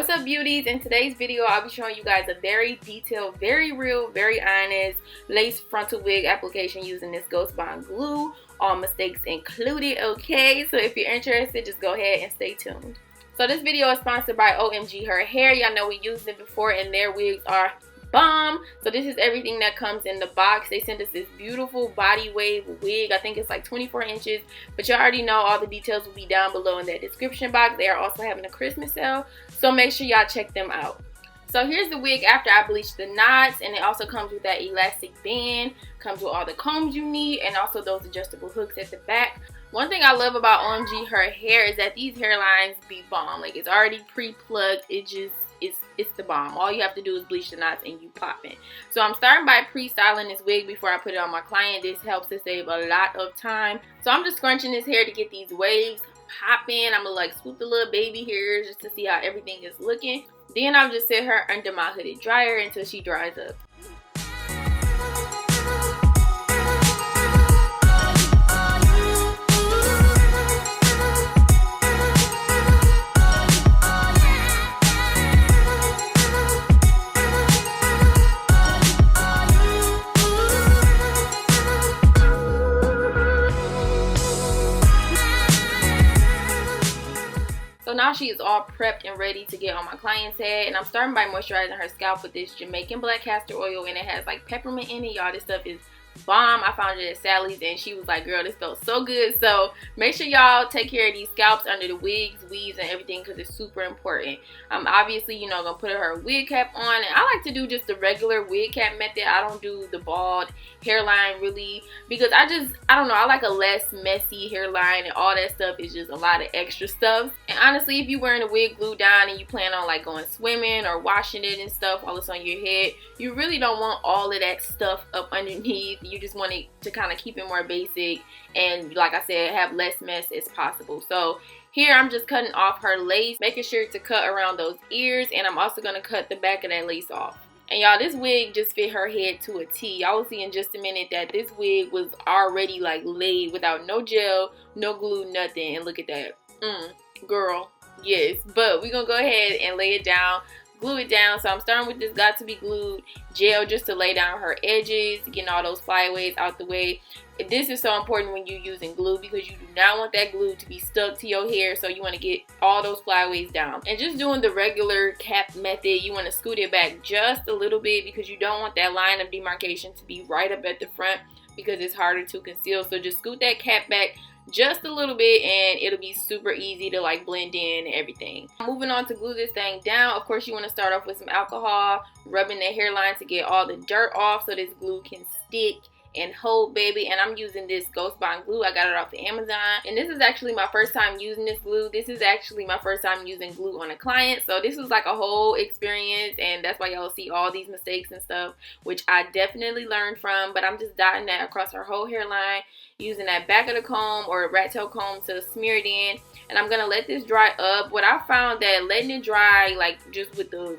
What's up, beauties? In today's video I'll be showing you guys a very detailed, very real, very honest lace frontal wig application using this Ghost Bond glue. All mistakes included, okay? So if you're interested, just go ahead and stay tuned. So this video is sponsored by OmgHerHair. Y'all know we used it before and their wigs are bomb. So this is everything that comes in the box. They sent us this beautiful body wave wig. I think it's like 24 inches, but you already know all the details will be down below in that description box. They are also having a Christmas sale, so make sure y'all check them out. So here's the wig after I bleached the knots, and it also comes with that elastic band, comes with all the combs you need, and also those adjustable hooks at the back. One thing I love about OmgHerHair is that these hairlines be bomb. Like, it's already pre-plucked. It's the bomb. All you have to do is bleach the knots and you popping. So I'm starting by pre-styling this wig before I put it on my client. This helps to save a lot of time. So I'm just scrunching this hair to get these waves popping. I'm gonna like swoop the little baby hairs just to see how everything is looking. Then I'll just sit her under my hooded dryer until she dries up. So now she is all prepped and ready to get on my client's head, and I'm starting by moisturizing her scalp with this Jamaican black castor oil, and it has like peppermint in it. Y'all, this stuff is bomb. I found it at Sally's and she was like, girl, this felt so good. So make sure y'all take care of these scalps under the wigs, weaves, and everything, because it's super important. I'm obviously, you know, gonna put her wig cap on, and I like to do just the regular wig cap method. I don't do the bald hairline really, because I don't know, I like a less messy hairline, and all that stuff is just a lot of extra stuff. And honestly, if you're wearing a wig glued down and you plan on like going swimming or washing it and stuff while it's on your head, you really don't want all of that stuff up underneath. You just want it to kind of keep it more basic and, like I said, have less mess as possible. So here I'm just cutting off her lace, making sure to cut around those ears, and I'm also going to cut the back of that lace off. And y'all, this wig just fit her head to a T. Y'all will see in just a minute that this wig was already like laid without no gel, no glue, nothing. And look at that. Girl, yes. But we're going to go ahead and lay it down, glue it down. So I'm starting with this got to be glued gel just to lay down her edges, getting all those flyaways out the way. This is so important when you're using glue, because you do not want that glue to be stuck to your hair. So you want to get all those flyaways down. And just doing the regular cap method, you want to scoot it back just a little bit, because you don't want that line of demarcation to be right up at the front, because it's harder to conceal. So just scoot that cap back just a little bit and it'll be super easy to like blend in and everything. Moving on to glue this thing down, of course you want to start off with some alcohol, rubbing the hairline to get all the dirt off so this glue can stick and hold, baby. And I'm using this Ghost Bond glue. I got it off of Amazon, and this is actually my first time using this glue. This is actually my first time using glue on a client, so this was like a whole experience, and that's why y'all see all these mistakes and stuff, which I definitely learned from. But I'm just dotting that across her whole hairline, using that back of the comb or rat tail comb to smear it in. And I'm gonna let this dry up. What I found that letting it dry like just with the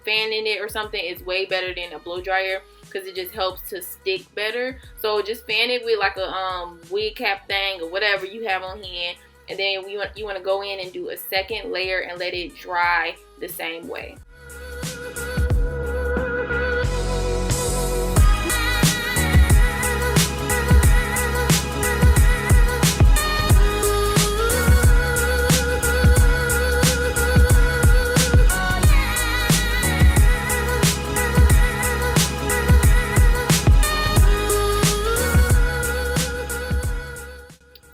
fan in it or something is way better than a blow dryer, because it just helps to stick better. So just fan it with like a wig cap thing or whatever you have on hand, and then you want to go in and do a second layer and let it dry the same way.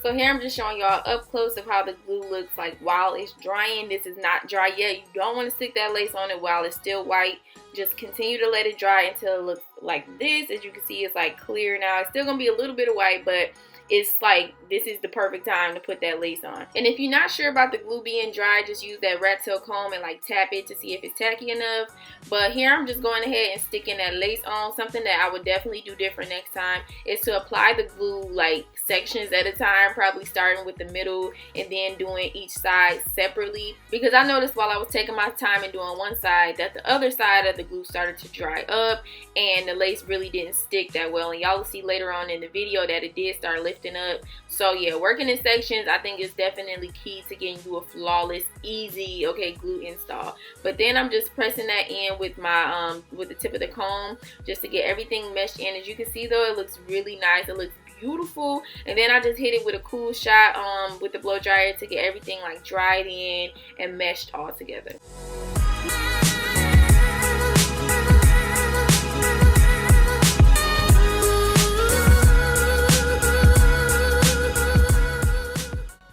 So here I'm just showing y'all up close of how the glue looks like while it's drying. This is not dry yet. You don't want to stick that lace on it while it's still white. Just continue to let it dry until it looks like this. As you can see, it's like clear now. It's still going to be a little bit of white, but it's like this is the perfect time to put that lace on. And if you're not sure about the glue being dry, just use that rat tail comb and like tap it to see if it's tacky enough. But here I'm just going ahead and sticking that lace on. Something that I would definitely do different next time is to apply the glue like sections at a time, probably starting with the middle and then doing each side separately, because I noticed while I was taking my time and doing one side that the other side of the glue started to dry up and the lace really didn't stick that well. And y'all will see later on in the video that it did start lifting lifting up. So yeah, working in sections I think is definitely key to getting you a flawless, easy, okay, glue install. But then I'm just pressing that in with my with the tip of the comb just to get everything meshed in. As you can see though, it looks really nice. It looks beautiful. And then I just hit it with a cool shot with the blow dryer to get everything like dried in and meshed all together.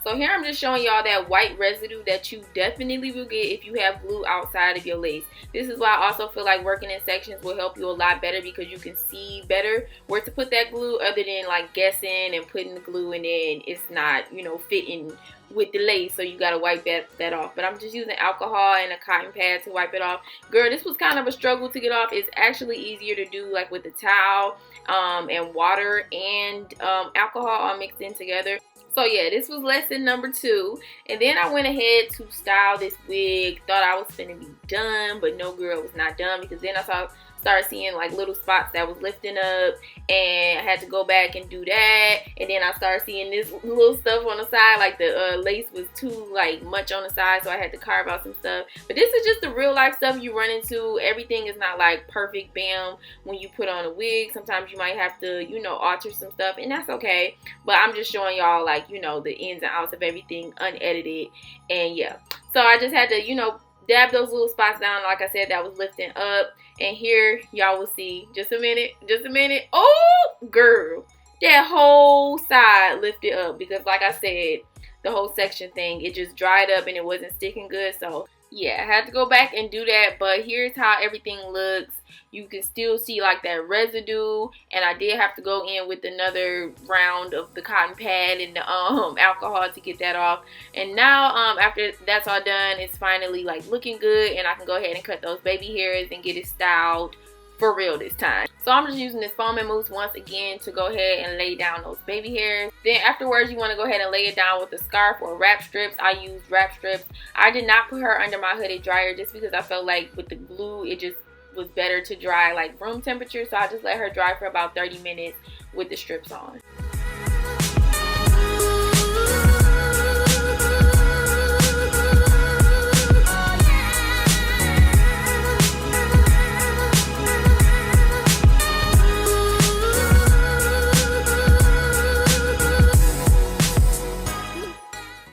So here I'm just showing y'all that white residue that you definitely will get if you have glue outside of your lace. This is why I also feel like working in sections will help you a lot better, because you can see better where to put that glue other than like guessing and putting the glue and then it's not, you know, fitting with the lace, so you gotta wipe that off. But I'm just using alcohol and a cotton pad to wipe it off. Girl, this was kind of a struggle to get off. It's actually easier to do like with the towel and water and alcohol all mixed in together. So yeah, this was lesson number 2. And then I went ahead to style this wig. Thought I was finna be done, but no girl, was not done, because then I started seeing like little spots that was lifting up, and I had to go back and do that. And then I started seeing this little stuff on the side, like the lace was too like much on the side, so I had to carve out some stuff. But this is just the real life stuff you run into. Everything is not like perfect bam when you put on a wig. Sometimes you might have to, you know, alter some stuff, and that's okay. But I'm just showing y'all like, you know, the ins and outs of everything unedited. And yeah, so I just had to, you know, dab those little spots down, like I said, that was lifting up. And here y'all will see, just a minute. Oh girl, that whole side lifted up, because like I said, the whole section thing, it just dried up and it wasn't sticking good. So yeah, I had to go back and do that. But here's how everything looks. You can still see like that residue, and I did have to go in with another round of the cotton pad and the alcohol to get that off. And now after that's all done, it's finally like looking good, and I can go ahead and cut those baby hairs and get it styled for real this time. So I'm just using this foam and mousse once again to go ahead and lay down those baby hairs. Then afterwards, you want to go ahead and lay it down with a scarf or wrap strips. I used wrap strips. I did not put her under my hooded dryer just because I felt like with the glue, it just was better to dry like room temperature. So I just let her dry for about 30 minutes with the strips on.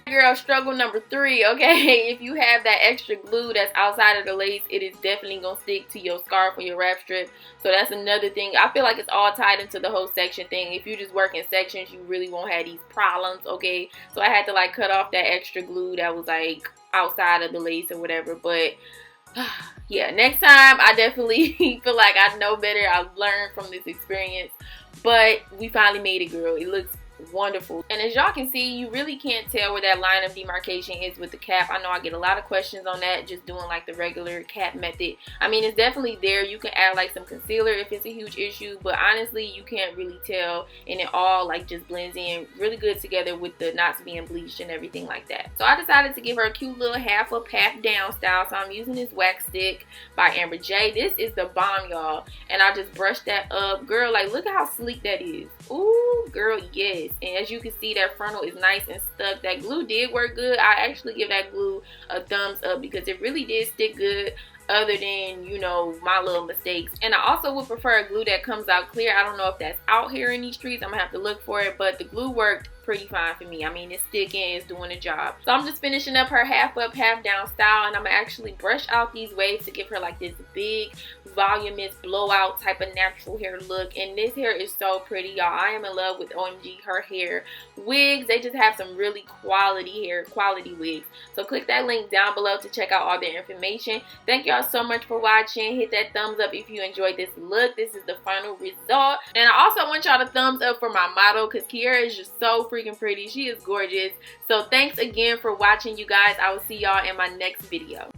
Girl, struggle number 3, okay? If you have that extra glue that's outside of the lace, it is definitely gonna stick to your scarf or your wrap strip. So that's another thing. I feel like it's all tied into the whole section thing. If you just work in sections, you really won't have these problems, okay? So I had to like cut off that extra glue that was like outside of the lace or whatever. But yeah, next time I definitely feel like I know better. I've learned from this experience. But we finally made it, girl. It looks wonderful. And as y'all can see, you really can't tell where that line of demarcation is with the cap. I know I get a lot of questions on that, just doing like the regular cap method. I mean, it's definitely there. You can add like some concealer if it's a huge issue, but honestly, you can't really tell, and it all like just blends in really good together with the knots being bleached and everything like that. So I decided to give her a cute little half up, half down style. So I'm using this wax stick by Amber J. This is the bomb, y'all. And I just brushed that up. Girl, like look at how sleek that is. Ooh, girl, yes. And as you can see, that frontal is nice and stuck. That glue did work good. I actually give that glue a thumbs up because it really did stick good, other than, you know, my little mistakes. And I also would prefer a glue that comes out clear. I don't know if that's out here in these streets. I'm gonna have to look for it, but the glue worked pretty fine for me. I mean, it's sticking, it's doing the job. So I'm just finishing up her half up, half down style, and I'm gonna actually brush out these waves to give her like this big, voluminous, blowout type of natural hair look. And this hair is so pretty, y'all. I am in love with OmgHerHair wigs. They just have some really quality hair, quality wigs. So click that link down below to check out all their information. Thank y'all so much for watching. Hit that thumbs up if you enjoyed this look. This is the final result. And I also want y'all to thumbs up for my model, because Tierra is just so freaking pretty. She is gorgeous. So thanks again for watching, you guys. I will see y'all in my next video.